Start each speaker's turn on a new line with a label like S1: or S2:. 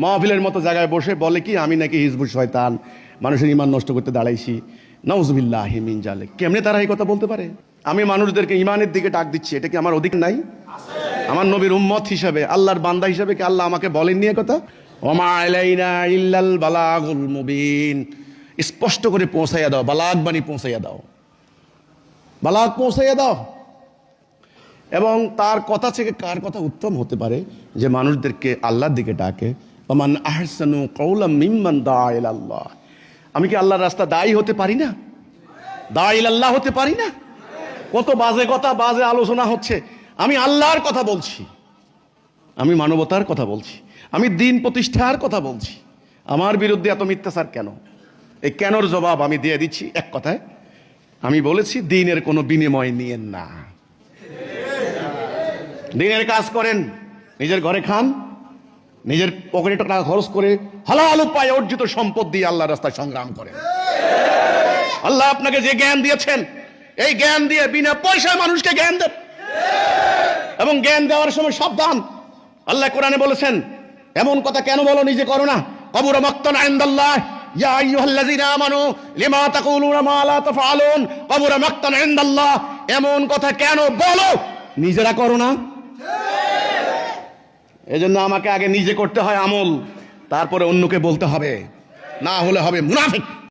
S1: মাহফিলের মতো জায়গায় বসে বলে কি আমি নাকি হিজবুল শয়তান, মানুষের ঈমান নষ্ট করতে দাঁড়াইছি। নাউজুবিল্লাহি মিন জালিক। কেমনে তারা এই কথা বলতে পারে? আমি মানুষদেরকে ঈমানের দিকে ডাক দিচ্ছি, এটা কি আমার অধিকার নাই? আমার নবীর উম্মত হিসাবে, আল্লাহর বান্দা হিসাবে কি আল্লাহ আমাকে বলেননি এ কথা? ওমা আলাইনা ইল্লাল বালাগুল মুবিন। স্পষ্ট করে পৌঁছাইয়া দাও, বালাগ বাণী পৌঁছাইয়া দাও, বালাগ পৌঁছাইয়া দাও। এবং তার কথা থেকে কার কথা উত্তম হতে পারে যে মানুষদেরকে আল্লাহর দিকে ডাকে। ওমান আহসানু কাওলাম মিম্মান দাআ ইলাল্লাহ। আমি কি আল্লাহর রাস্তা দায়ী হতে পারি না? দাআ ইলাল্লাহ হতে পারি না? কত বাজে কথা, বাজে আলোচনা হচ্ছে। আমি আল্লাহর কথা বলছি, আমি মানবতার কথা বলছি, আমি দিন প্রতিষ্ঠার কথা বলছি। আমার বিরুদ্ধে এত মিথ্যাচার কেন? এই কেনর জবাব আমি দিয়ে দিচ্ছি এক কথায়। আমি বলেছি দিনের কোনো বিনিময় নিয়েন না। দিনের কাজ করেন, নিজের ঘরে খান, নিজের পকেটে টাকা খরচ করে হালাল উপায়ে অর্জিত সম্পদ দিয়ে আল্লাহর রাস্তায় সংগ্রাম করেন। আল্লাহ আপনাকে যে জ্ঞান দিয়েছেন, এই জ্ঞান দিয়ে বিনা পয়সায় মানুষকে জ্ঞান দেন। এবং জ্ঞান দেওয়ার সময় সাবধান। আল্লাহ কোরআনে বলেছেন, এমন কথা কেন বলো নিজে করো না। কাবুরা মাকতান ইনদাল্লাহ ইয়া আইয়ুহাল্লাযিনা আমানু লিমা তাকুলুনা মা লা তাফআলুন। কাবুরা মাকতান ইনদাল্লাহ, এমন কথা কেন বলো নিজেরা করো না। এজন্য আমাকে আগে নিজে করতে হয় আমল, তারপরে অন্যকে বলতে হবে, না হলে হবে মুনাফিক।